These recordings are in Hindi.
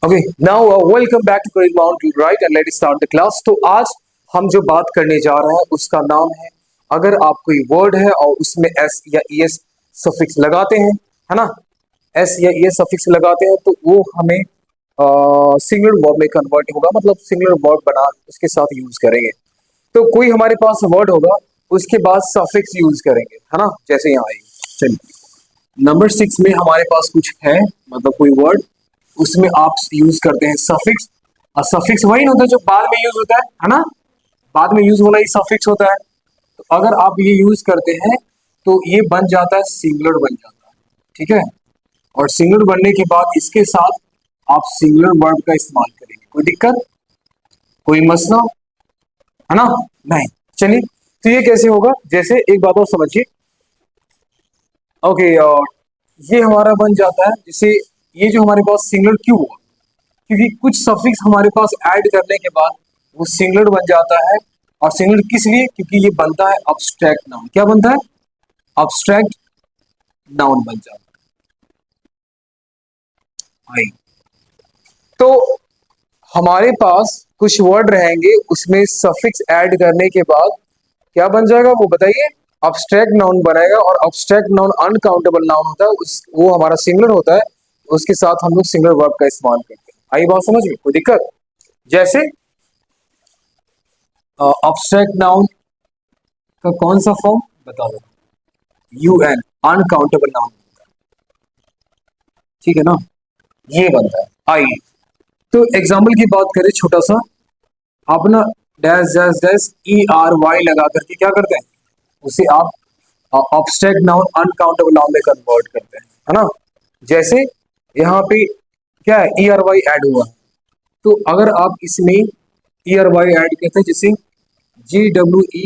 Okay now welcome back to Career Mount right and let's start the class. तो आज हम जो बात करने जा रहे हैं उसका नाम है, अगर आप कोई वर्ड है और उसमें एस या ईएस सफिक्स लगाते हैं, है ना, एस या ईएस सफिक्स लगाते हैं तो वो हमें सिंगुलर वर्ब में कन्वर्ट होगा, मतलब सिंगुलर वर्ब बना उसके साथ यूज करेंगे। तो कोई हमारे पास वर्ड होगा उसके बाद सफिक्स यूज करेंगे, है ना, जैसे यहाँ आएगी। चलिए नंबर 6 में हमारे पास कुछ है, मतलब कोई वर्ड उसमें आप यूज करते हैं सफिक्स। और सफिक्स वही होता है जो बाद में यूज होता है ना, बाद में यूज होना ही सफिक्स होता है। तो अगर आप ये यूज करते हैं तो ये बन जाता है सिंगुलर बन जाता है, ठीक है। और सिंगुलर बनने के बाद इसके साथ आप सिंगुलर वर्ब का इस्तेमाल करेंगे। कोई दिक्कत, कोई मसला, है ना? नहीं। चलिए तो ये कैसे होगा, जैसे एक बात और समझिए। ओके, ये हमारा बन जाता है, जैसे ये जो हमारे पास सिंगुलर क्यों हुआ, क्योंकि कुछ सफिक्स हमारे पास ऐड करने के बाद वो सिंगुलर बन जाता है। और सिंगुलर किस लिए? क्योंकि ये बनता है अब्स्ट्रैक्ट नाउन। क्या बनता है? अब्स्ट्रैक्ट नाउन बन जाता है। तो हमारे पास कुछ वर्ड रहेंगे उसमें सफिक्स ऐड करने के बाद क्या बन जाएगा वो बताइए? अब्स्ट्रैक्ट नाउन बनेगा। और अब्स्ट्रैक्ट नाउन अनकाउंटेबल नाउन होता है, वो हमारा सिंगुलर होता है, उसके साथ हम लोग सिंगुलर वर्ब का इस्तेमाल करते हैं। आई बात समझ में? कोई दिक्कत? जैसे अब्स्ट्रैक्ट नाउन का कौन सा फॉर्म बता दो? यूएन, अनकाउंटेबल नाउन, ठीक है ना, ये बनता है। आई तो एग्जाम्पल की बात करें छोटा सा, आप ना डैश डैश डैश ERY लगा करके क्या करते हैं, उसे आप अब्स्ट्रैक्ट नाउन अनकाउंटेबल नाउन में कन्वर्ट करते हैं, है ना। जैसे यहाँ पे क्या है, ERY ऐड हुआ, तो अगर आप इसमें ERY ऐड करते हैं, जैसे JWELLERY,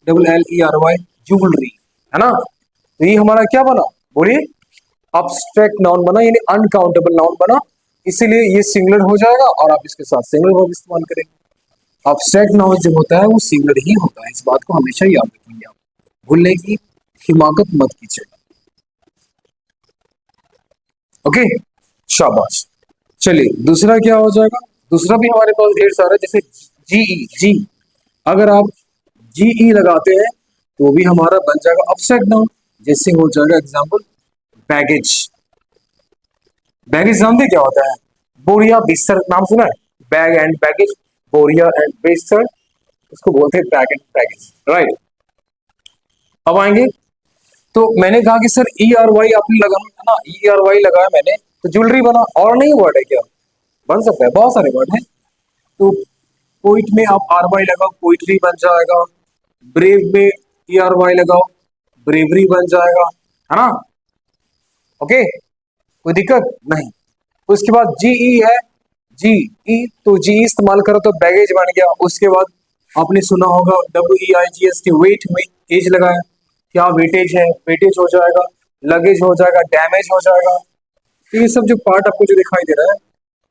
ज्वेलरी, है ना, तो ये हमारा क्या बना, बोलिए? अब्स्ट्रैक्ट नाउन बना, यानी अनकाउंटेबल नाउन बना, इसीलिए ये सिंगुलर हो जाएगा और आप इसके साथ सिंगुलर वर्ब इस्तेमाल करेंगे। अब्स्ट्रैक्ट नाउन जो होता है वो सिंगुलर ही होता है, इस बात को हमेशा याद रखेंगे, आप भूलने की हिमाकत मत कीजिएगा। ओके, शाबाश। चलिए दूसरा क्या हो जाएगा, दूसरा भी हमारे पास ढेर सारा, जैसे जी, अगर आप GE लगाते हैं तो भी हमारा बन जाएगा अब्स्ट्रैक्ट नाउन। जैसे हो जाएगा एग्जांपल बैगेज। बैगेज जानते क्या होता है? बोरिया बिस्तर, नाम सुना है? बैग एंड बैगेज, बोरिया एंड बिस्तर, उसको बोलते हैं बैग एंड बैगेज, राइट। अब आएंगे तो मैंने कहा कि सर ERY आपने लगाया है ना, ERY लगाया मैंने तो ज्वेलरी बना, और नहीं वर्ड है क्या? बन सकता है, बहुत सारे वर्ड हैं। तो पोइट में आप RY लगाओ, पोइट्री बन जाएगा। ब्रेव में ERY लगाओ, ब्रेवरी बन जाएगा, है ना। ओके, कोई दिक्कत नहीं। उसके बाद GE है, GE, तो GE इस्तेमाल करो तो बैगेज बन गया। उसके बाद आपने सुना होगा WEIGST, वेट में एज लगाया, क्या वेटेज है, वेटेज हो जाएगा, लगेज हो जाएगा, डैमेज हो जाएगा। तो ये सब जो पार्ट आपको जो दिखाई दे रहा है,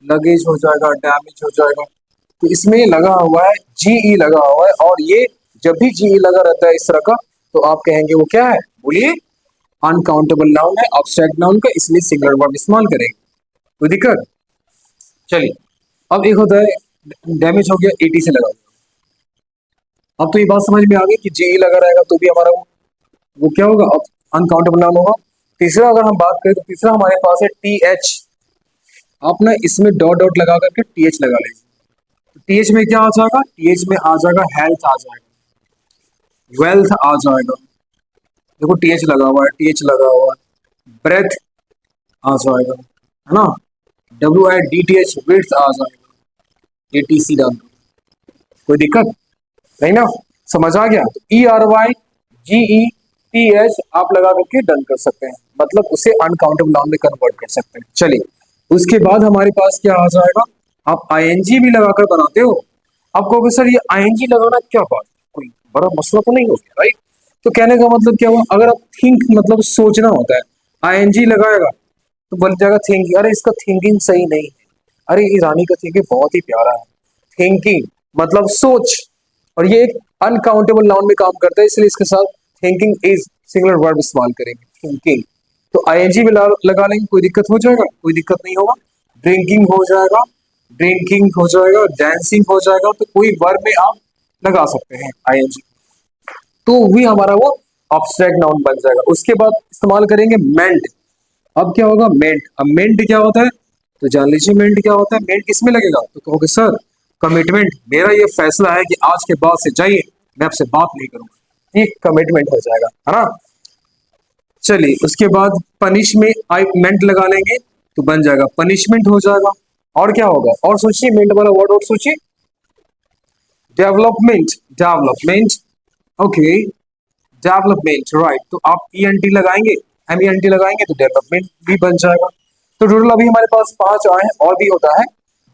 लगेज हो जाएगा, डैमेज हो जाएगा, तो इसमें लगा हुआ है GE लगा हुआ है। और ये जब भी GE लगा रहता है इस तरह का, तो आप कहेंगे वो क्या है, बोलिए? अनकाउंटेबल नाउन है, अब्स्ट्रैक्ट नाउन का, इसलिए सिंगुलर वर्ब इस्तेमाल करेंगे। कोई दिक्कत? चलिए अब एक होता है डैमेज हो गया, ET से लगा। अब तो ये बात समझ में आ गई कि GE लगा रहेगा तो भी हमारा वो क्या होगा, अब अनकाउंटेबल नाउन होगा। तीसरा अगर हम बात करें तो तीसरा हमारे पास है TH। आप ना इसमें डॉट डॉट लगा करके TH लगा लीजिए। तो TH में क्या आ जाएगा? TH में आ जाएगा हेल्थ, आ जाएगा वेल्थ, आ जाएगा। देखो TH लगा हुआ है, TH लगा हुआ है, ब्रेथ आ जाएगा, है ना, WIDTH, विड्थ आ जाएगा, ATC डाल दो। कोई दिक्कत नहीं ना, समझ आ गया? तो ERY GE TH आप लगा करके डन कर सकते हैं, मतलब उसे अनकाउंटेबल नाउन में कन्वर्ट कर सकते हैं। चलिए उसके बाद हमारे पास क्या आ जाएगा, आप ING भी लगाकर बनाते हो। आप कहोगे सर ये ING लगाना क्या बात, कोई बड़ा मसला तो नहीं हो गया, राइट? तो कहने का मतलब क्या हुआ, अगर आप थिंक मतलब सोचना होता है, ING लगाएगा तो बन जाएगा थिंकिंग। अरे इसका थिंकिंग सही नहीं है, अरे ईरानी का थिंकिंग बहुत ही प्यारा है। थिंकिंग मतलब सोच, और ये एक अनकाउंटेबल नाउन में काम करता है, इसलिए इसके साथ थिंकिंग इज सिंगुलर वर्ब इस्तेमाल करेंगे, थिंकिंग। तो ING भी लगा लेंगे, कोई दिक्कत हो जाएगा? कोई दिक्कत नहीं होगा। ड्रिंकिंग हो जाएगा, ड्रिंकिंग हो जाएगा, डांसिंग हो जाएगा, तो कोई वर्ब में आप लगा सकते हैं आईएनजी, तो भी हमारा वो ऑब्स्ट्रैक्ट नाउन बन जाएगा। उसके बाद इस्तेमाल करेंगे मेंट। अब क्या होगा, मेंट। अब मेंट क्या होता है, तो जान लीजिए मेंट क्या होता है। मेंट किसमें लगेगा, तो कहोगे सर कमिटमेंट, मेरा ये फैसला है कि आज के बाद से जाइए, मैं आपसे बात नहीं करूंगा, ये कमिटमेंट हो जाएगा, है ना। चलिए उसके बाद पनिश में आई मेंट लगा लेंगे तो बन जाएगा पनिशमेंट हो जाएगा। और क्या होगा, और सोचिए मेंट वाला वर्ड और सोचिए, development, development, okay, development, right. तो आप ईएनटी लगाएंगे, एमईएनटी लगाएंगे तो डेवलपमेंट भी बन जाएगा। तो टोटल अभी हमारे पास 5 आए हैं, और भी होता है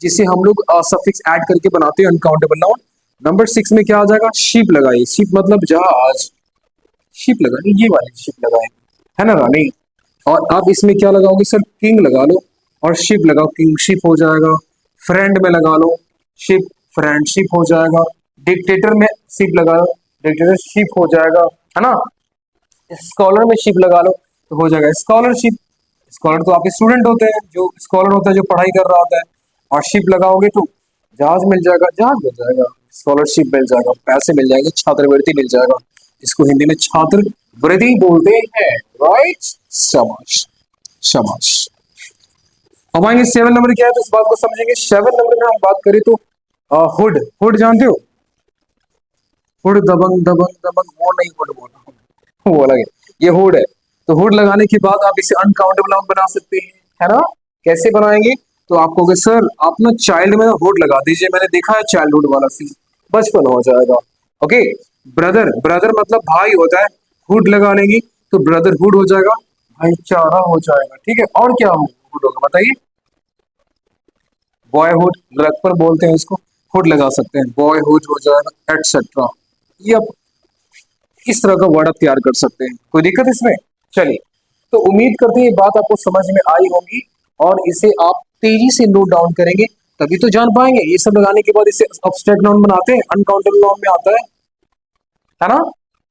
जिसे हम लोग सफिक्स ऐड करके बनाते हैं अनकाउंटेबल नाउन। नंबर 6 में क्या आ जाएगा, शिप लगाइए, शिप मतलब जहाज, शिप लगाइए, ये वाली शिप लगाए, है ना रानी। और आप इसमें क्या लगाओगे सर, किंग लगा लो, और शिप लगाओ, किंगशिप हो जाएगा। फ्रेंड में लगा लो शिप, फ्रेंडशिप हो जाएगा। डिक्टेटर में शिप लगा लो, डिक्टेटरशिप हो जाएगा, है ना। स्कॉलर में शिप लगा लो तो हो जाएगा स्कॉलरशिप। स्कॉलर तो आपके स्टूडेंट होते हैं, जो स्कॉलर होता है जो पढ़ाई कर रहा होता है। और शिप लगाओगे तो जहाज मिल जाएगा, जहाज मिल जाएगा, स्कॉलरशिप मिल जाएगा, पैसे मिल जाएंगे, छात्रवृत्ति मिल जाएगा। इसको हिंदी में छात्रवृत्ति बोलते हैं, राइट। शाबाश, शाबाश। अब आएंगे 7 नंबर क्या है, तो इस बात को समझेंगे। 7 नंबर में हम बात करें तो हुड, हुड जानते हो, हुड, दबंग दबंग दबंग, वो नहीं, हुड बोल, वो अलग है, ये हुड है। तो हुड लगाने के बाद आप इसे अनकाउंटेबल नाउन बना सकते हैं, है ना। कैसे बनाएंगे, तो आप कहोगे सर आप ना चाइल्ड में हुड लगा दीजिए, मैंने देखा है चाइल्डहुड वाला सीन, बचपन हो जाएगा। ओके, ब्रदर, ब्रदर मतलब भाई होता है, हुड लगा लेंगे तो ब्रदरहुड हो जाएगा, भाईचारा हो जाएगा, ठीक है। और क्या हुड होगा बताइए, बॉयहुड, लड़कपन बोलते हैं इसको, हुड लगा सकते हैं, बॉयहुड हो जाएगा, एटसेट्रा। ये आप इस तरह का वर्ड आप तैयार कर सकते हैं, कोई दिक्कत इसमें। चलिए, तो उम्मीद करते हैं ये बात आपको समझ में आई होगी, और इसे आप तेजी से नोट डाउन करेंगे तभी तो जान पाएंगे। ये सब लगाने के बाद इसे अब्स्ट्रैक्ट नाउन बनाते हैं, अनकाउंटेबल नाउन में आता है ना।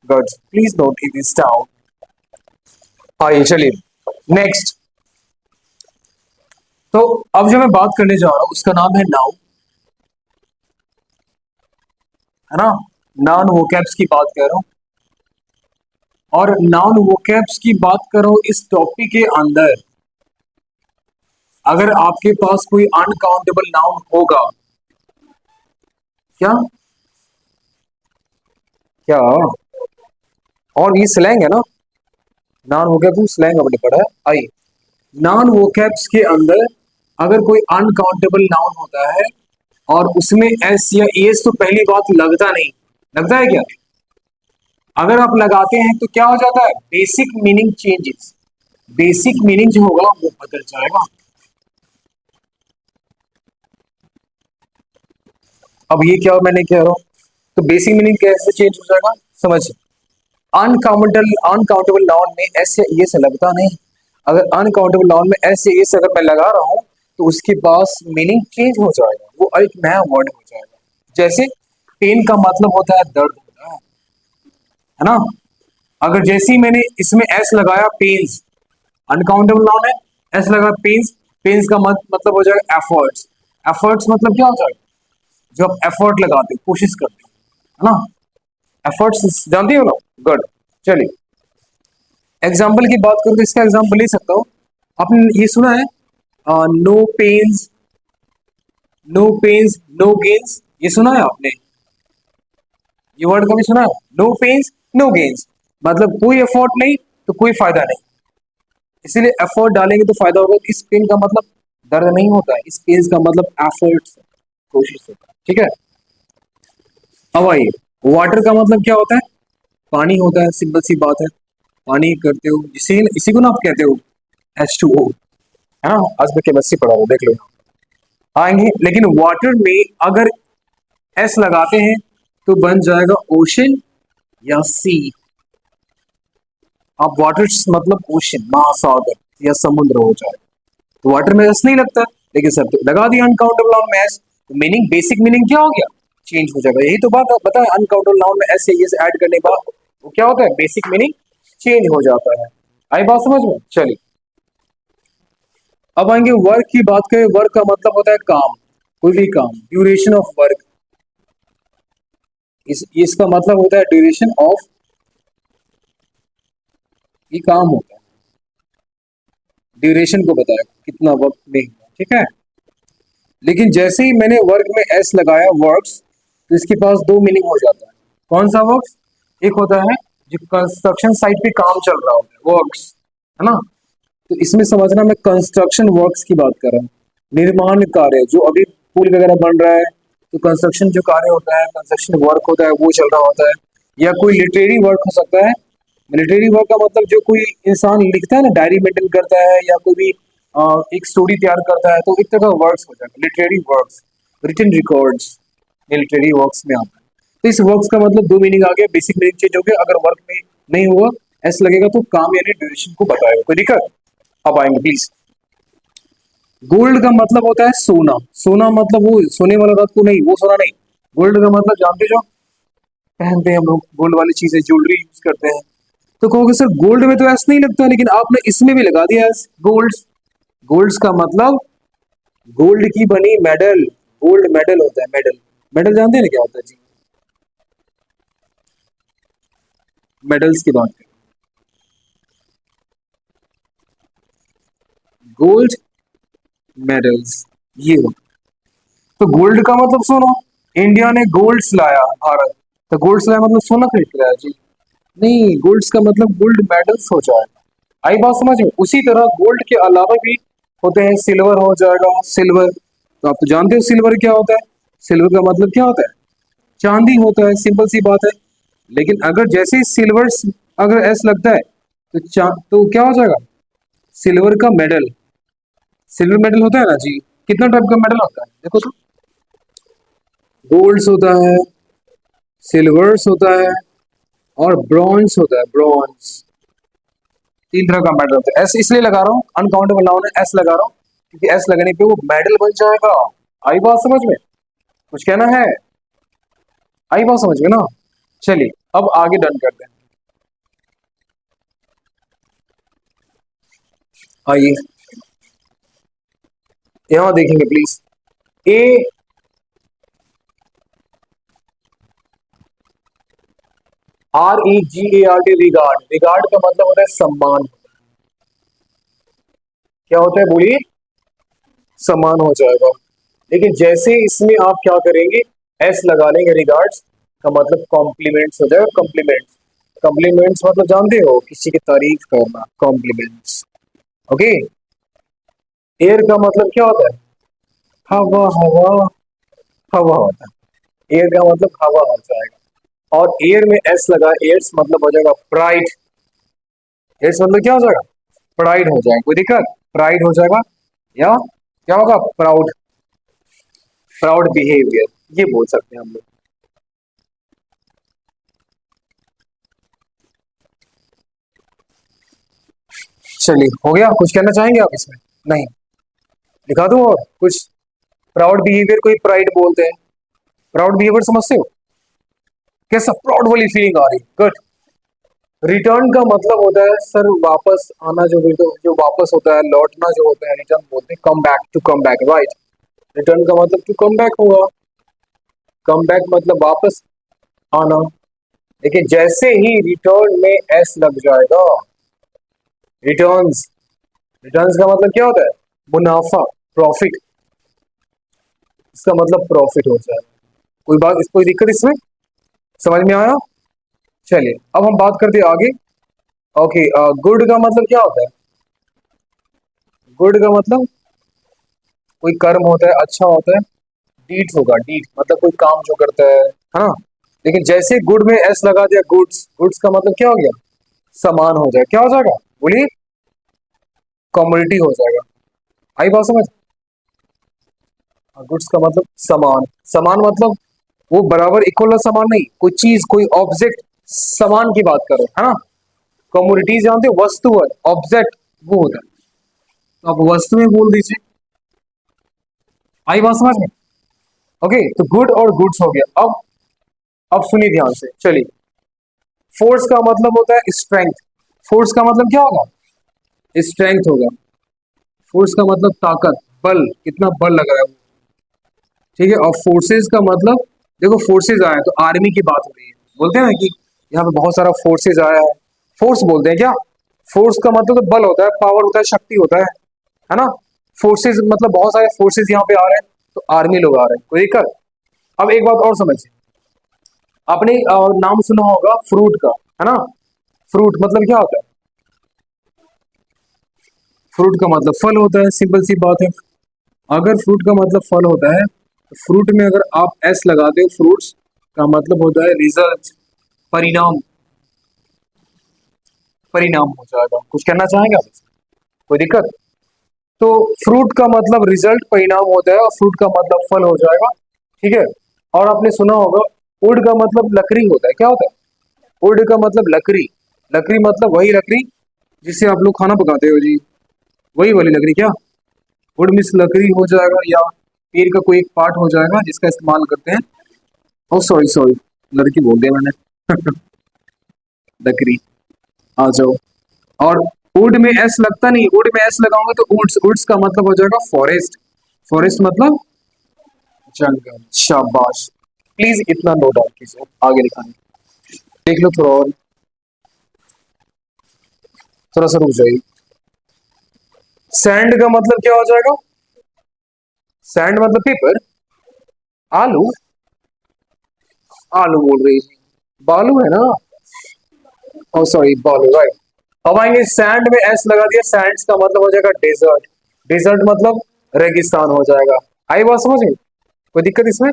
Good, please note it this down. आइए चलिए नेक्स्ट। तो अब जो मैं बात करने जा रहा हूं उसका नाम है नाउन, है ना। नाउन वोकैब्स की बात कर रहा हूं, और नाउन वोकैब्स की बात कर रहा हूं इस टॉपिक के अंदर। अगर आपके पास कोई अनकाउंटेबल नाउन होगा, क्या क्या, और ये स्लैंग है ना, नॉन वोकैब स्लैंग अपने पढ़ा है। आइए, नॉन वोकैब्स के अंदर अगर कोई अनकाउंटेबल नाउन होता है और उसमें एस या एस, तो पहली बात लगता नहीं, लगता है क्या, अगर आप लगाते हैं तो क्या हो जाता है, basic meaning changes, basic meaning जो होगा वो बदल जाएगा। अब ये क्या मैंने कह रहा हूं, तो बेसिक मीनिंग कैसे चेंज हो जाएगा, समझिए। अनकाउंटेबल, अनकाउंटेबल नाउन में एस या एस लगता नहीं। अगर अनकाउंटेबल नाउन में एस या एस अगर मैं लगा रहा हूं तो उसके पास मीनिंग चेंज हो जाएगा, वो एक नया वर्ड हो जाएगा। जैसे पेन का मतलब होता है दर्द होता है ना। अगर जैसे ही मैंने इसमें एस लगाया, पेन्स, अनकाउंटेबल नाउन है, एस लगा पेन्स, पेन्स का मतलब हो जाएगा एफर्ट्स। एफर्ट्स मतलब क्या हो जाएगा, जो आप एफर्ट लगाते हो, कोशिश करते हो, है ना। एफर्ट्स जानते हो ना, गुड। चलिए एग्जाम्पल की बात करूं तो इसका एग्जाम्पल ले सकता हूं। आपने ये सुना है, no pains, no pains no gains, ये सुना है आपने, ये वर्ड कभी सुना है, नो पेन्स नो गेन्स, मतलब कोई एफर्ट नहीं तो कोई फायदा नहीं, इसीलिए एफर्ट डालेंगे तो फायदा होगा। इस पेन का मतलब दर्द नहीं होता है, इस पेन का मतलब एफर्ट, कोशिश होता है, ठीक है। अब आइए, वाटर का मतलब क्या होता है, पानी होता है, सिंपल सी बात है, पानी करते हो जिसे, इसी को ना आप कहते हो H2O, है ना। आज मैं केमिस्ट्री पढ़ा हूं, देख लो। आएंगे, लेकिन वाटर में अगर एस लगाते हैं तो बन जाएगा ओशन या सी। आप वाटर मतलब ओशन, महासागर या समुद्र हो जाए, तो वाटर में एस नहीं लगता, लेकिन सर तो लगा दिया अनकाउंटेबल नाउन में एस, तो मीनिंग, बेसिक मीनिंग क्या हो गया, चेंज हो जाएगा। यही तो बात आप बताए, अनकाउंटेबल नाउन में एस या एस ऐड करने के बाद वो क्या होता है, बेसिक मीनिंग चेंज हो जाता है। आई बात समझ में, चलिए अब आएंगे वर्क की बात करें, वर्क का मतलब होता है काम, कोई भी काम, ड्यूरेशन ऑफ वर्क। इसका मतलब होता है ड्यूरेशन ऑफ, ये काम होता है, ड्यूरेशन को बताया कितना वक्त में हुआ, ठीक है। लेकिन जैसे ही मैंने वर्क में एस लगाया, वर्क्स, तो इसके पास दो मीनिंग हो जाता है। कौन सा वर्क्स? एक होता है जो कंस्ट्रक्शन साइट पे काम चल रहा होता है, वर्क्स, है ना। तो इसमें समझना, मैं कंस्ट्रक्शन वर्क्स की बात कर रहा हूँ, निर्माण कार्य, जो अभी पुल वगैरह बन रहा है, तो कंस्ट्रक्शन जो कार्य होता है, कंस्ट्रक्शन वर्क होता है, वो चल रहा होता है। या कोई लिटरेरी वर्क हो सकता है। लिटरेरी वर्क का मतलब जो कोई इंसान लिखता है ना, डायरी मेंटेन करता है, या कोई भी एक स्टोरी तैयार करता है, तो एक तरह का वर्क्स हो जाएगा literary works, written records, literary works में आता है। तो इस वर्क्स का मतलब दो मीनिंग आ गया, बेसिक मीनिंग चेंज हो गया। अगर वर्क में नहीं हुआ, एस लगेगा तो काम यानी ड्यूरेशन को बताएगा। कोई दिक्कत? अब आएंगे प्लीज। गोल्ड का मतलब होता है सोना। सोना मतलब वो सोने वाला रात को नहीं, वो सोना नहीं। गोल्ड का मतलब जानते जो, पहनते हैं हम लोग गोल्ड वाली चीजें, ज्वेलरी यूज करते हैं। तो कहोगे सर गोल्ड में तो ऐसा नहीं लगता, लेकिन आपने इसमें भी लगा दिया एस गोल्ड। गोल्ड्स का मतलब गोल्ड की बनी मेडल, गोल्ड मेडल होता है, मेडल। मेडल जानते हैं ना क्या होता है जी? मेडल्स की बात करें, गोल्ड मेडल्स, ये होता है। तो गोल्ड का मतलब सोना, इंडिया ने गोल्ड्स लाया भारत, तो गोल्ड्स लाया मतलब सोना खरीद के लाया जी? नहीं, गोल्ड्स का मतलब गोल्ड मेडल्स हो जाएगा। आई बात समझ में? उसी तरह गोल्ड के अलावा भी होते हैं, सिल्वर हो जाएगा, सिल्वर, तो आप तो जानते हो सिल्वर क्या होता है। सिल्वर का मतलब क्या होता है? चांदी होता है, सिंपल सी बात है। लेकिन अगर जैसे ही सिल्वर अगर एस लगता है, तो क्या हो जाएगा? सिल्वर का मेडल। सिल्वर मेडल होता है ना जी, कितना टाइप का मेडल होता है देखो तो, गोल्ड्स होता है, सिल्वर्स होता है, और ब्रॉन्ज होता है, ब्रॉन्ज। तीन तरह का मेडल होता है। एस इसलिए लगा रहा हूँ, अनकाउंटेबल नाउन है, एस लगा रहा हूँ क्योंकि एस लगने पे वो मेडल बन जाएगा। आई बात समझ में? कुछ कहना है? आई बात समझ में ना? चलिए अब आगे डन करते हैं। आइए यहां देखेंगे please. A R E G A R T, regard. Regard का मतलब होता है सम्मान। क्या होता है बोलिए? सम्मान हो जाएगा। लेकिन जैसे इसमें आप क्या करेंगे, एस लगा लेंगे, रिगार्ड्स का मतलब कॉम्प्लीमेंट्स हो जाएगा, कॉम्प्लीमेंट्स। कॉम्प्लीमेंट्स मतलब जानते हो, किसी की तारीफ करना, कॉम्प्लीमेंट्स। ओके। एयर का मतलब क्या होता है? हवा, हवा, हवा होता है। एयर का मतलब हवा हो जाएगा। और एयर में एस लगा, एयर्स मतलब हो जाएगा प्राइड। एयर्स मतलब क्या हो जाएगा? प्राइड हो जाएगा। कोई दिक्कत? प्राइड हो जाएगा, या क्या होगा? प्राउड, प्राउड बिहेवियर, ये बोल सकते हैं हम लोग। चलिए हो गया, कुछ कहना चाहेंगे आप इसमें? नहीं? दिखा दूं और कुछ? प्राउड बिहेवियर को ही प्राइड बोलते हैं। प्राउड बिहेवियर समझते हो? कैसा प्राउड वाली फीलिंग आ रही? गुड। रिटर्न का मतलब होता है सर वापस आना, जो जो वापस होता है, लौटना जो होता है, रिटर्न बोलते हैं, come back, to come back, right. Return का मतलब टू कम बैक होगा। कम बैक मतलब वापस आना। लेकिन जैसे ही रिटर्न में एस लग जाएगा, रिटर्न्स, रिटर्न्स का मतलब क्या होता है? मुनाफा, प्रॉफिट। इसका मतलब प्रॉफिट हो जाएगा। कोई बात, इस कोई दिक्कत इसमें? समझ में आया? चलिए अब हम बात करते हैं आगे। ओके, गुड का मतलब क्या होता है? गुड का मतलब कोई कर्म होता है, अच्छा होता है। डीड होगा, डीड मतलब कोई काम जो करता है ना। लेकिन जैसे गुड में एस लगा दिया, गुड्स, गुड्स का मतलब क्या हो गया? सामान हो जाएगा। क्या हो जाएगा बोलिए? कमोडिटी हो जाएगा। आई बात समझ? गुड्स का मतलब सामान। सामान मतलब वो बराबर इक्वल सामान नहीं, कोई चीज, कोई ऑब्जेक्ट, सामान की बात करो, है ना। कमोडिटीज जानते हो, वस्तु है, ऑब्जेक्ट वो होता है। तो आप वस्तु में बोल दीजिए। आई बात समझ में? ओके, तो गुड और गुड्स हो गया। अब सुनिए ध्यान से, चलिए। फोर्स का मतलब होता है स्ट्रेंथ। फोर्स का मतलब क्या होगा? स्ट्रेंथ होगा। फोर्स का मतलब ताकत, बल, कितना बल लग रहा है, ठीक है। और फोर्सेस का मतलब, देखो फोर्सेस आए तो आर्मी की बात हो रही है, बोलते हैं ना कि यहाँ पे बहुत सारा फोर्सेस आया है, फोर्स बोलते हैं क्या। फोर्स का मतलब तो बल होता है, पावर होता है, शक्ति होता है ना। फोर्सेस मतलब बहुत सारे फोर्सेस यहाँ पे आ रहे हैं, तो आर्मी लोग आ रहे हैं, कोई दिक्कत। अब एक बात और समझिए, आपने नाम सुना होगा फ्रूट का, है ना। फ्रूट मतलब क्या होता है? फ्रूट का मतलब फल होता है, सिंपल सी बात है। अगर फ्रूट का मतलब फल होता है, तो फ्रूट में अगर आप एस लगाते हो, फ्रूट्स का मतलब होता है रिजल्ट, परिणाम, परिणाम हो जाएगा। कुछ कहना चाहेंगे आप इसमें? कोई दिक्कत? तो फ्रूट का मतलब रिजल्ट, परिणाम होता है, और फ्रूट का मतलब फल हो जाएगा, ठीक है। और आपने सुना होगा वुड का मतलब लकड़ी होता है, क्या होता है? वुड का मतलब लकड़ी, लकड़ी मतलब वही लकड़ी जिससे आप लोग खाना पकाते हो जी, वही वाली लकड़ी क्या? वुड मिस लकड़ी हो जाएगा, या पेड़ का कोई एक पार्ट हो जाएगा जिसका इस्तेमाल करते हैं। ओ सॉरी सॉरी, लड़की बोल दिया मैंने लकड़ी, आ जाओ। और वुड में एस लगता नहीं, वुड में एस लगाऊंगा तो वुड्स, वुड्स का मतलब हो जाएगा फॉरेस्ट, फॉरेस्ट मतलब जंगल, शाबाश। प्लीज इतना नोट डाउन कीजिए, आगे दिखाएंगे, देख लो थोड़ा और, थोड़ा सा रुक जाइए। सैंड का मतलब क्या हो जाएगा? सैंड मतलब पेपर, आलू, आलू बोल रही थी, बालू है ना, ओ सॉरी बालू, राइट। अब आएंगे सैंड में एस लगा दिया, सैंड्स का मतलब हो जाएगा डेजर्ट, डेजर्ट मतलब रेगिस्तान हो जाएगा। आई बात समझ में? कोई दिक्कत इसमें?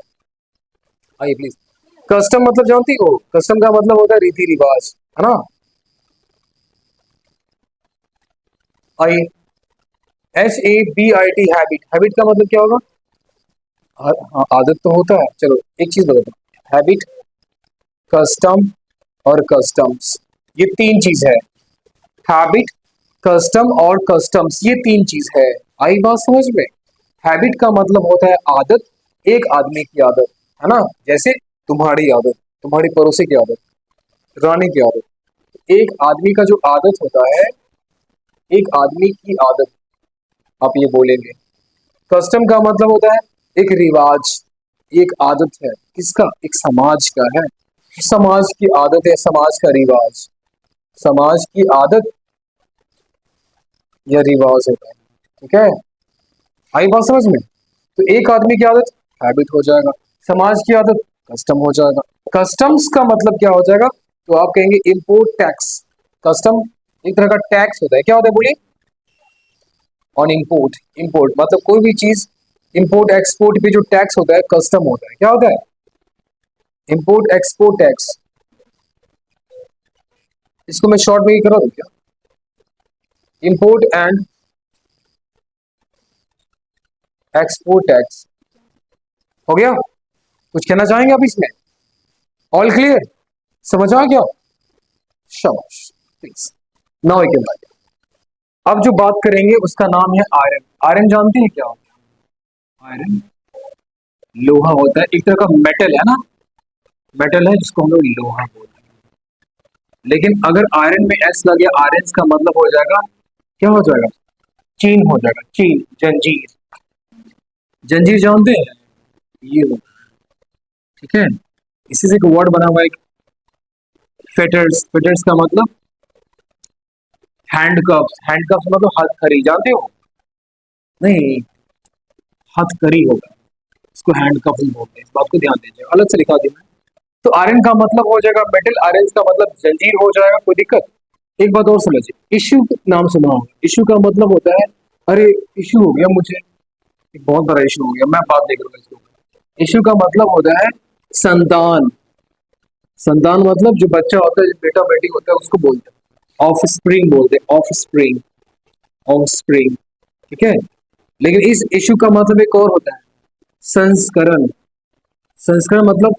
आइए प्लीज। कस्टम मतलब जानती हो, कस्टम का मतलब होता है रीति रिवाज, है ना। आइए, HABIT, हैबिट, हैबिट का मतलब क्या होगा? हाँ, आदत तो होता है। चलो एक चीज बताता हूँ, हैबिट, कस्टम और कस्टम्स, ये तीन चीज है। हैबिट, कस्टम और कस्टम्स, ये तीन चीज है। आई बात समझ में? हैबिट का मतलब होता है आदत, एक आदमी की आदत, है ना। जैसे तुम्हारी आदत, तुम्हारी पड़ोसी की आदत, रानी की आदत, एक आदमी का जो आदत होता है, एक आदमी की आदत, आप ये बोलेंगे। कस्टम का मतलब होता है एक रिवाज, एक आदत है, किसका? एक समाज का है, समाज की आदत है, समाज का रिवाज, समाज की आदत या रिवाज होता है, ठीक है। आई बात समझ में? तो एक आदमी की आदत हैबिट हो जाएगा, समाज की आदत कस्टम हो जाएगा। कस्टम्स का मतलब क्या हो जाएगा? तो आप कहेंगे इम्पोर्ट टैक्स। कस्टम एक तरह का टैक्स होता है, क्या होता है बोलिए? ऑन इम्पोर्ट, इम्पोर्ट मतलब कोई भी चीज इम्पोर्ट एक्सपोर्ट पे जो टैक्स होता है, कस्टम होता है, क्या होता है? Import export tax. इसको मैं शॉर्ट में ही करा दूं क्या? इम्पोर्ट एंड एक्सपोर्ट टैक्स, हो गया। कुछ कहना चाहेंगे आप इसमें? ऑल क्लियर, समझ आ गया? शाबाश, प्लीज नाउ आई कैन। अब जो बात करेंगे उसका नाम है आयरन। आयरन जानते हैं क्या होता है? आयरन लोहा होता है, एक तरह का मेटल है ना, मेटल है जिसको हम लोग लोहा बोलते हैं। लेकिन अगर आयरन में एस लग गया, आयरन का मतलब हो जाएगा, क्या हो जाएगा? चीन हो जाएगा, चीन, जंजीर, जंजीर जानते हैं, ये हो, ठीक है। इसी से एक वर्ड बना हुआ है फेटर्स, फेटर्स का मतलब हैंडकफ्स, हैंडकफ्स मतलब हथकड़ी, जानते हो? नहीं, हथकड़ी होगा, इसको हैंडकफ बोलते हैं, इस बात को ध्यान दीजिए, अलग से लिखा दिया। तो आयरन का मतलब हो जाएगा मेटल, आयरन का मतलब जंजीर हो जाएगा, कोई दिक्कत? एक बात और समझिए, इश्यू नाम सुना होगा, इश्यू का मतलब होता है, अरे इश्यू हो गया मुझे, एक बहुत बड़ा इश्यू हो गया, मैं बात नहीं करूंगा इसको। इश्यू का मतलब होता है संतान, संतान मतलब जो बच्चा होता है, जो बेटा बेटी होता है, उसको बोलते हैं ऑफ स्प्रिंग, बोलते हैं ऑफ स्प्रिंग, ऑफ स्प्रिंग, ठीक है। लेकिन इस इश्यू का मतलब एक और होता है, संस्करण। संस्करण मतलब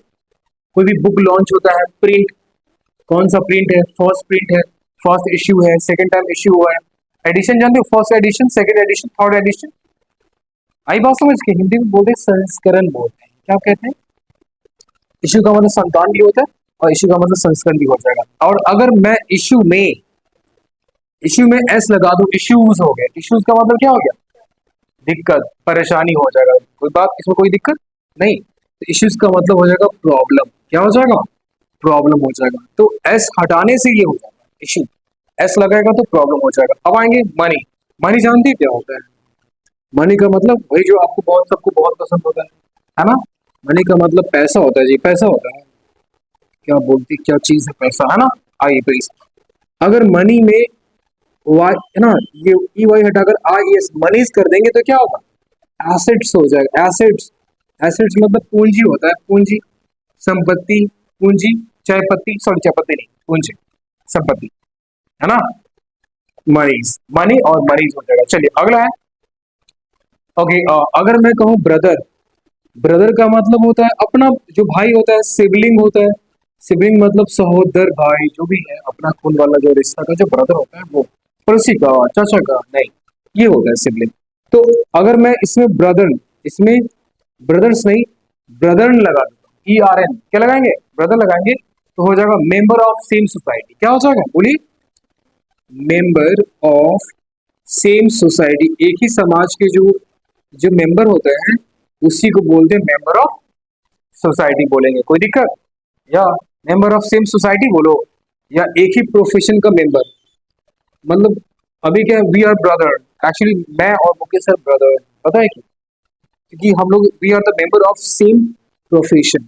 कोई भी बुक लॉन्च होता है, प्रिंट, कौन सा प्रिंट है? फर्स्ट प्रिंट है, फर्स्ट इश्यू है, सेकंड टाइम इश्यू हुआ है। एडिशन जानते हो? First edition, second edition, third edition. आई बात समझ के? हिंदी में बोलते हैं संस्करण, बोलते हैं क्या कहते हैं? इश्यू का मतलब संतान भी होता है, और इश्यू का मतलब संस्करण भी हो जाएगा। और अगर मैं इश्यू में एस लगा दूं, इश्यूज हो गए, इश्यूज का मतलब क्या हो गया? दिक्कत परेशानी हो जाएगा, कोई बात इसमें कोई दिक्कत नहीं। तो इश्यूज का मतलब हो जाएगा प्रॉब्लम, क्या हो जाएगा, प्रॉब्लम हो जाएगा। तो एस हटाने से ये हो जाएगा इश्यू, एस लगाएगा तो प्रॉब्लम हो जाएगा। अब आएंगे मनी, मनी जानते हैं क्या होता है? मनी का मतलब वही जो आपको बहुत सबको बहुत पसंद होता है ना? मनी का मतलब पैसा होता है जी, पैसा होता है। क्या बोलती क्या चीज है पैसा, है ना? आइए प्लीज, अगर मनी में वाई है ना, ये ई वाई हटाकर आई एस मनीज कर देंगे तो क्या होगा, एसेट्स हो जाएगा। एसेट्स, एसेट्स मतलब पूंजी होता है, पूंजी, संपत्ति, पूंजी, चाय पत्ती, सॉरी चाय पत्ती नहीं, पूंजी, संपत्ति, है ना? मनीज, मनी और मनीज हो जाएगा। चलिए अगला है। ओके, अगर मैं कहूँ ब्रदर, ब्रदर का मतलब होता है अपना जो भाई होता है, सिबलिंग होता है। सिबलिंग मतलब सहोदर भाई जो भी है, अपना खून वाला जो रिश्ता का जो ब्रदर होता है वो, पड़ोसी का, चाचा का नहीं, ये होता है सिबलिंग। तो अगर मैं इसमें ब्रदर, इसमें ब्रदर्स नहीं, ब्रदर लगा दूंगा, ई आर एन, क्या लगाएंगे, ब्रदर लगाएंगे, तो हो जाएगा मेंबर ऑफ सेम सोसाइटी। क्या हो जाएगा बोलिए, मेंबर ऑफ सेम सोसाइटी, एक ही समाज के जो जो मेंबर होते हैं उसी को बोलते हैं मेंबर ऑफ सोसाइटी बोलेंगे, कोई दिक्कत? या मेंबर ऑफ सेम सोसाइटी बोलो, या एक ही प्रोफेशन का मेंबर, मतलब अभी क्या, वी आर ब्रदर, एक्चुअली मैं और मुकेश सर ब्रदर, पता है क्यों? क्योंकि हम लोग we are the member of same profession,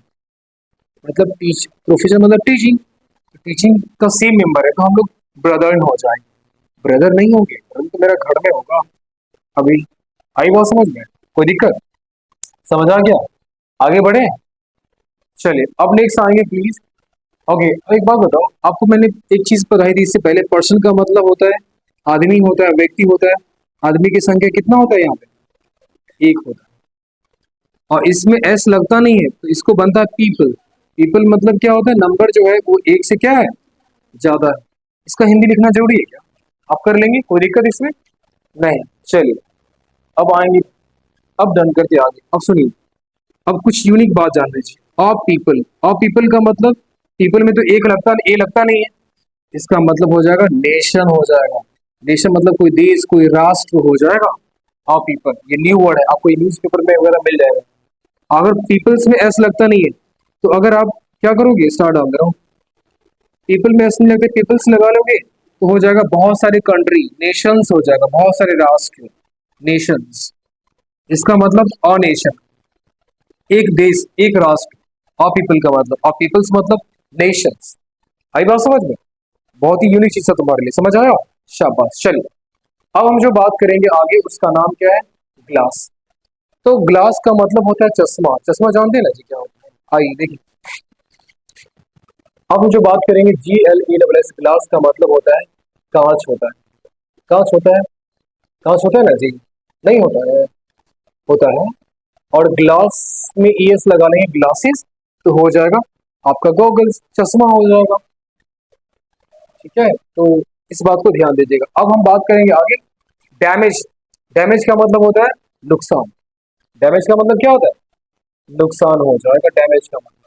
मतलब टीच प्रोफेशन मतलब टीचिंग, टीचिंग का सेम मेंबर है तो हम लोग ब्रदर हो जाएंगे। ब्रदर नहीं होंगे, ब्रदर तो मेरा घर में होगा। अभी आई बात समझ में, कोई दिक्कत, समझ आ गया? आगे बढ़े, चलिए अब नेक्स्ट आएंगे प्लीज। ओके, एक बात बताओ आपको, मैंने एक चीज बताई थी इससे पहले, पर्सन का मतलब होता है आदमी होता है, व्यक्ति होता है। आदमी की संख्या कितना होता है यहाँ पे, एक होता है, और इसमें एस लगता नहीं है तो इसको बनता है पीपल। पीपल मतलब क्या होता है, नंबर जो है वो एक से क्या है, ज्यादा है। इसका हिंदी लिखना जरूरी है क्या, आप कर लेंगे, कोई दिक्कत इसमें नहीं। चलिए अब आएंगे, अब डन करते आगे। अब सुनिए, अब कुछ यूनिक बात जान लीजिए। ऑफ पीपल, ऑफ पीपल का मतलब, पीपल में तो एक लगता, ए लगता नहीं है, इसका मतलब हो जाएगा नेशन हो जाएगा। नेशन मतलब कोई देश, कोई राष्ट्र हो जाएगा। ऑफ पीपल, ये न्यू वर्ड है, आपको न्यूज पेपर में वगैरह मिल जाएगा। अगर पीपल्स में एस लगता नहीं है तो अगर आप क्या करोगे, स्टार डाल दे रहा हूँ, पीपल में एस नहीं लगते, पीपल्स लगा लोगे तो हो जाएगा बहुत सारे कंट्री, नेशंस हो जाएगा, बहुत सारे राष्ट्र, नेशंस। इसका मतलब अ नेशन, एक देश, एक राष्ट्र। और पीपल का मतलब, और पीपल्स मतलब नेशंस। आई बात समझ में, बहुत ही यूनिक चीज है तुम्हारे लिए, समझ आया, शाबाश। चलिए अब हम जो बात करेंगे आगे उसका नाम क्या है, ग्लास। तो ग्लास का मतलब होता है चश्मा, चश्मा जानते हैं ना जी क्या होता है, आइए देखिए। अब हम जो बात करेंगे G L E double S, glass का मतलब होता है कांच होता है, कांच होता है, कांच होता है ना जी, नहीं होता है, होता है। और ग्लास में ई एस लगा लेंगे, ग्लासेस, तो हो जाएगा आपका गॉगल्स, चश्मा हो जाएगा। ठीक है, तो इस बात को ध्यान दीजिएगा। अब हम बात करेंगे आगे डैमेज। डैमेज का मतलब होता है नुकसान, डैमेज का मतलब क्या होता है, नुकसान हो जाएगा डैमेज का मतलब।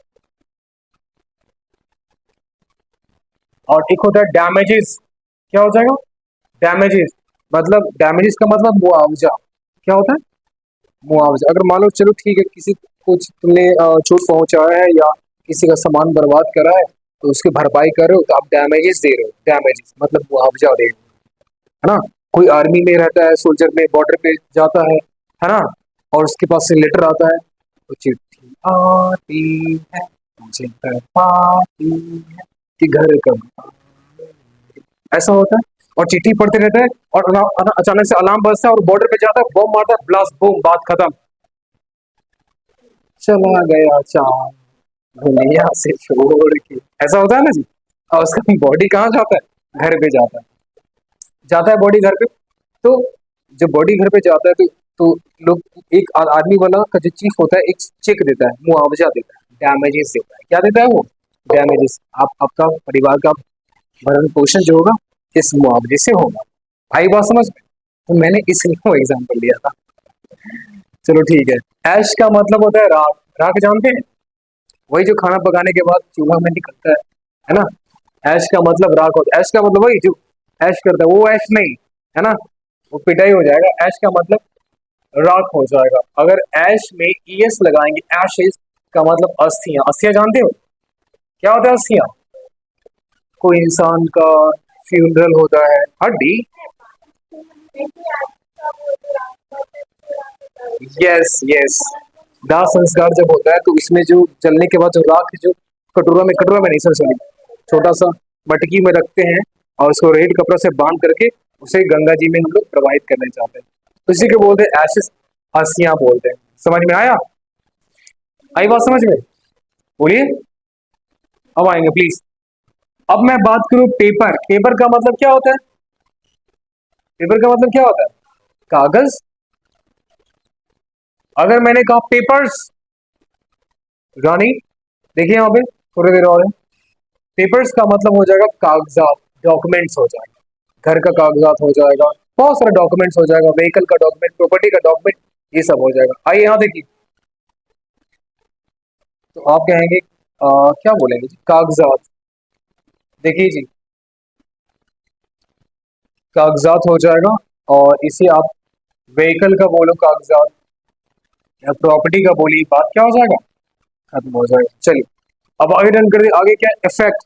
और ठीक होता है डैमेजेस, क्या हो जाएगा, डैमेजेस, मतलब डैमेजेस का मतलब मुआवजा, क्या होता है, मुआवजा। अगर मान लो चलो ठीक है, किसी कुछ तुमने चोट पहुंचाया है या किसी का सामान बर्बाद करा है तो उसकी भरपाई कर रहे हो तो आप डैमेजेस दे रहे हो, डैमेजेस मतलब मुआवजा दे रहे हो, है ना? कोई आर्मी में रहता है, सोल्जर में बॉर्डर पे जाता है ना, और उसके पास से लेटर आता है, तो चिट्ठी आती है, मुझे घर पाती है कि घर कब, ऐसा होता है। और चिट्ठी पढ़ते रहते हैं और अचानक से अलार्म बजता है और बॉर्डर पे जाता है, बम मारता है, ब्लास्ट, बूम, बात खत्म, चला गया चांद दुनिया से छोड़ के, ऐसा होता है ना जी। और उसका बॉडी कहाँ जाता है, घर पे जाता है, जाता है बॉडी घर पे। तो जब बॉडी घर पे जाता है तो लोग, एक आर्मी वाला का जो चीफ होता है एक चेक देता है, मुआवजा देता है, डैमेजेस देता है, क्या देता है वो, डैमेजेस। आप आपका परिवार का भरण पोषण जो होगा इस मुआवजे से होगा। भाई बात समझ में, तो मैंने इसलिए एग्जाम्पल लिया था। चलो ठीक है। ऐश का मतलब होता है राख, राख जानते हैं, वही जो खाना पकाने के बाद चूल्हा में निकलता है ना, ऐश का मतलब राख होता है। ऐश का मतलब वही जो ऐश करता है, वो ऐश नहीं, है ना, वो पिटाई हो जाएगा। ऐश का मतलब राख हो जाएगा। अगर ऐश में ईएस लगाएंगे, एशेज का मतलब अस्थियां। अस्थियां जानते हो क्या होता है अस्थियां? कोई इंसान का फ्यूनरल होता है, हड्डी। यस यस, दाह संस्कार जब होता है तो इसमें जो जलने के बाद जो राख जो कटोरा में नहीं सर सॉरी, छोटा सा मटकी में रखते हैं और उसको रेड कपड़ा से बांध करके उसे गंगा जी में हम लोग प्रवाहित करना चाहते हैं, तो इसी को बोलते हैं एशिस, हंसियां बोलते हैं। समझ में आया? आई बात समझ में? बोलिए, अब आएंगे प्लीज। अब मैं बात करूं पेपर। पेपर का मतलब क्या होता है? पेपर का मतलब क्या होता है? कागज। अगर मैंने कहा पेपर्स, रानी देखिए यहाँ पे थोड़ी देर और है, पेपर्स का मतलब हो जाएगा कागजात, डॉक्यूमेंट्स हो जाएगा, घर का कागजात हो जाएगा, बहुत सारे डॉक्यूमेंट्स हो जाएगा, व्हीकल का डॉक्यूमेंट, प्रॉपर्टी का डॉक्यूमेंट, ये सब हो जाएगा। आइए यहाँ देखिए, तो आप कहेंगे क्या बोलेंगे जी? कागजात। देखिए जी, कागजात हो जाएगा, और इसे आप व्हीकल का बोलो कागजात, या प्रॉपर्टी का बोलिए, बात क्या हो जाएगा? खत्म हो जाएगा। चलिए अब आगे डन कर दे। आगे क्या? Effect,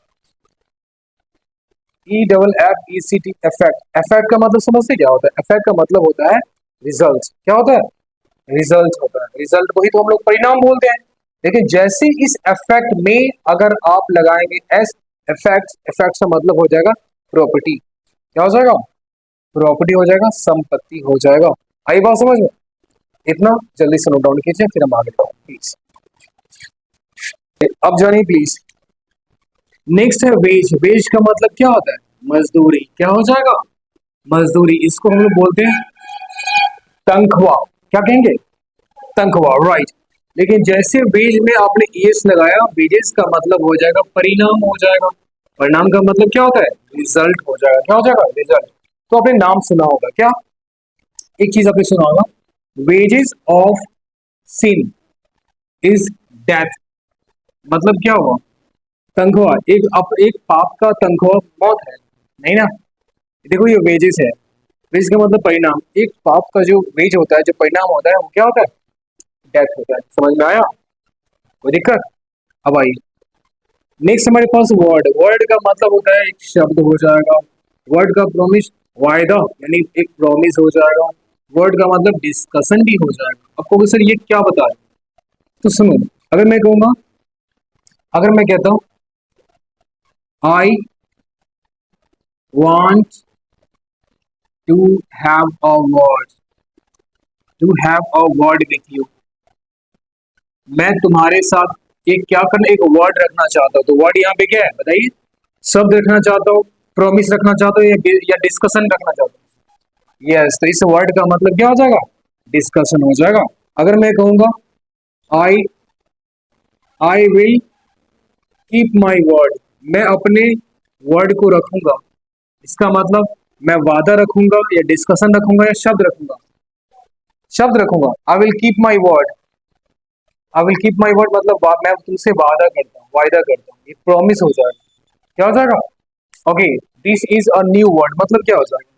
EFFECT, effect. इफेक्ट का मतलब समझते क्या होता है? इफेक्ट का मतलब होता है रिजल्ट। क्या होता है? रिजल्ट होता है। रिजल्ट को ही तो हम लोग परिणाम बोलते हैं। लेकिन जैसे इस इफेक्ट में अगर आप लगाएंगे एस, इफेक्ट, इफेक्ट का मतलब हो जाएगा प्रॉपर्टी। क्या हो जाएगा? प्रॉपर्टी हो जाएगा, संपत्ति हो जाएगा। आई बात समझ में? इतना जल्दी से नोट डाउन कीजिए, फिर हम आगे बढ़ेंगे प्लीज। अब जानिए प्लीज, नेक्स्ट है वेज। वेज का मतलब क्या होता है? मजदूरी। क्या हो जाएगा? मजदूरी। इसको हम लोग बोलते हैं तनख्वाह। क्या कहेंगे? तनख्वाह, राइट। लेकिन जैसे वेज में आपने एस लगाया, वेजेस का मतलब हो जाएगा परिणाम हो जाएगा। परिणाम का मतलब क्या होता है? रिजल्ट हो जाएगा। क्या हो जाएगा? रिजल्ट। तो आपने नाम सुना होगा क्या? एक चीज आपने सुना होगा, wages of sin is death. मतलब क्या हुआ? तनख्वाह, एक पाप का तनख्वाह मौत है, नहीं ना? देखो ये वेजेस है, वेज का मतलब परिणाम। एक पाप का जो वेज होता है, जो परिणाम होता है, वो क्या होता है? डेथ होता है। समझ में आया? कोई दिक्कत? अब आइए नेक्स्ट हमारे पास वर्ड। वर्ड का मतलब होता है एक शब्द हो जाएगा। वर्ड का प्रॉमिस, वायदा, यानी एक प्रॉमिस हो जाएगा। वर्ड का मतलब डिस्कशन भी हो जाएगा। आपको सर ये क्या बता रहे? तो सुनो, अगर मैं कहूंगा, अगर मैं कहता हूं I want to have a word, to have a word with you, मैं तुम्हारे साथ एक क्या करना, एक वर्ड रखना चाहता हूँ। तो वर्ड यहाँ पे क्या है बताइए? शब्द रखना चाहता हूँ, प्रॉमिस रखना चाहता हूँ, या डिस्कशन रखना चाहता हूँ? यस, तो इस वर्ड का मतलब क्या हो जाएगा? डिस्कशन हो जाएगा। अगर मैं कहूंगा I I will keep my word, मैं अपने वर्ड को रखूंगा, इसका मतलब मैं वादा रखूंगा, या डिस्कशन रखूंगा, या शब्द रखूंगा? शब्द रखूंगा। आई will keep my word, I will keep my word मतलब मैं तुमसे वादा करता हूँ, वायदा करता हूँ, ये प्रॉमिस हो जाएगा। क्या हो जाएगा? Okay, this is a new word मतलब क्या हो जाएगा?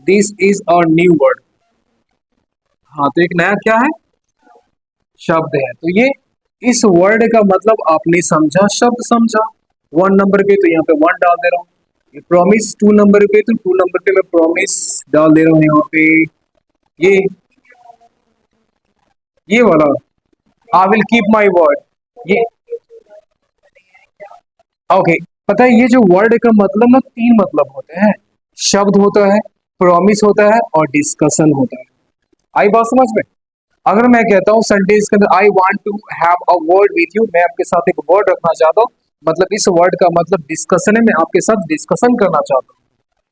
This is a new word. हाँ, तो एक नया क्या है? शब्द है। तो ये इस वर्ड का मतलब आपने समझा, शब्द समझा। 1 नंबर पे तो यहाँ पे 1 डाल दे रहा हूँ। ये प्रॉमिस 2 नंबर पे, तो 2 नंबर पे मैं प्रॉमिस डाल दे रहा हूँ यहाँ पे। ये ये वाला आई विल कीप माई वर्ड, ये ओके। पता है ये जो वर्ड का मतलब ना 3 मतलब होते हैं। शब्द होता है, प्रॉमिस होता है, और डिस्कशन होता है। आई बात समझ में? अगर मैं कहता हूँ सेंटेंस के अंदर I want to have a word with you, मैं आपके साथ एक वर्ड रखना चाहता हूँ, मतलब इस वर्ड का मतलब डिस्कशन है, मैं आपके साथ डिस्कशन करना चाहता हूँ।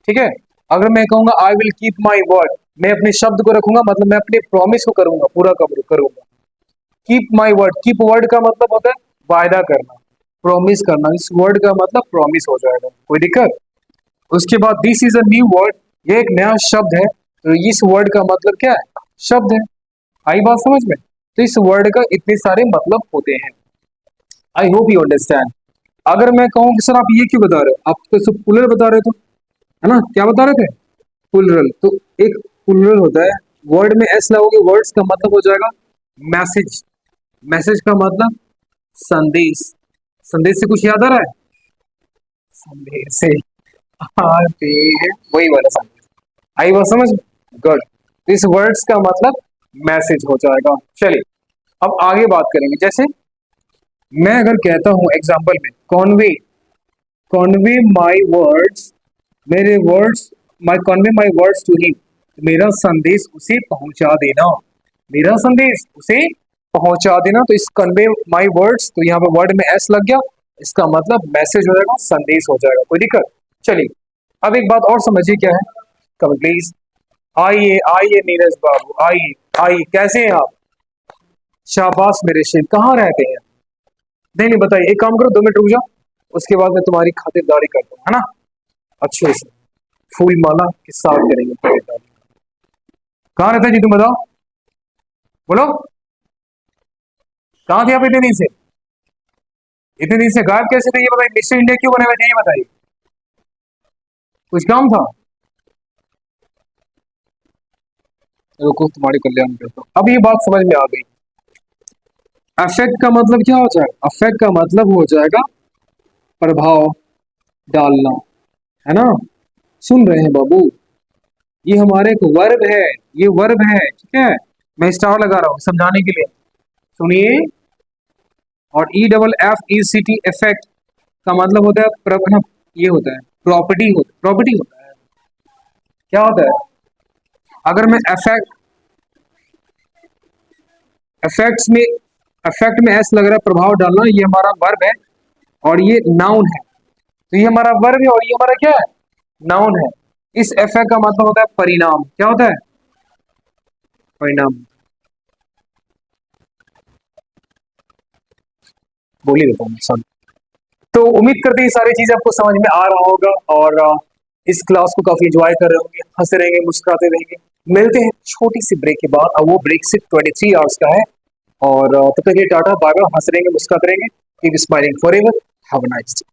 ठीक है? अगर मैं कहूंगा आई विल कीप माई वर्ड, मैं अपने शब्द को रखूंगा, मतलब मैं अपने प्रॉमिस को करूंगा, पूरा करूंगा। Keep my word, keep word का मतलब होता है वायदा करना, प्रॉमिस करना। इस वर्ड का मतलब प्रॉमिस हो जाएगा। कोई दिक्कत? उसके बाद this is a new word, ये एक नया शब्द है। तो इस वर्ड का मतलब क्या है? शब्द है। आई बात समझ में? तो इस वर्ड का इतने सारे मतलब होते हैं। I hope you understand. अगर मैं कहूँ कि सर आप ये क्यों बता रहे हो, आप तो सब प्लुरल बता रहे थे, है ना? क्या बता रहे थे? प्लुरल। तो एक प्लुरल होता है, वर्ड में एस लगाओगे, वर्ड्स का मतलब हो जाएगा मैसेज। मैसेज का मतलब संदेश। संदेश से कुछ याद आ रहा है? संदेश से आते हैं, वही वाला संदेश। आई बात समझ? गुड। इस वर्ड्स का मतलब मैसेज हो जाएगा। चलिए अब आगे बात करेंगे। जैसे मैं अगर कहता हूं एग्जाम्पल में कॉन्वे, कॉन्वे माई वर्ड्स, मेरे words, my convey my words to him, मेरा संदेश उसे पहुंचा देना, मेरा संदेश उसे पहुंचा देना। तो इस कन्वे माई वर्ड्स, तो यहाँ पे वर्ड में एस लग गया, इसका मतलब मैसेज हो जाएगा, संदेश हो जाएगा। कोई दिक्कत? चलिए अब एक बात और समझिए क्या है। Come please. आइए आइए नीरज बाबू, आइए आइए, कैसे हैं आप? शाबाश मेरे शेर, कहाँ रहते हैं? नहीं नहीं बताइए, एक काम करो 2 मिनट रुक जाओ, उसके बाद मैं तुम्हारी खातिरदारी करता हूँ, है ना? अच्छे से फूल माला के साथ करेंगे खातिरदारी। कहाँ रहता है जी, तुम बताओ, बोलो कहाँ थे आप इतने दिन से? इतने दिन से गायब कैसे थे ये बताइए? मिस्टर इंडिया क्यों बने हुए थे ये बताइए? कुछ काम था? रुको तुम्हारे कल्याण करता हूँ। अब ये बात समझ में आ गई। अफेक्ट का मतलब क्या हो जाएगा? अफेक्ट का मतलब हो जाएगा प्रभाव डालना, है ना? सुन रहे हैं बाबू? ये हमारे एक वर्ब है, ये वर्ब है, ठीक है? मैं स्टार लगा रहा हूँ समझाने के लिए, सुनिए। और E double F E C T effect का मतलब होता है ये होता है प्रॉपर्टी होता है। क्या होता है? अगर मैं इफेक्ट में एस लग रहा है, प्रभाव डालना, ये हमारा वर्ब है और ये नाउन है। तो ये हमारा वर्ब है और ये हमारा क्या है? नाउन है। इस इफेक्ट का मतलब होता है परिणाम। क्या होता है? परिणाम। बोल ही देता हूँ सॉरी। तो उम्मीद करते हैं ये सारी चीजें आपको समझ में आ रहा होगा और इस क्लास को काफी एंजॉय कर रहे होंगे, हंसते रहेंगे, मुस्कुराते रहेंगे। मिलते हैं छोटी सी ब्रेक के बाद, और वो ब्रेक सिर्फ 23 आवर्स का है। और तब तक के लिए टाटा बाय बाय, हंस रहेंगे, मुस्कुराते रहेंगे, keep smiling forever, have a nice day.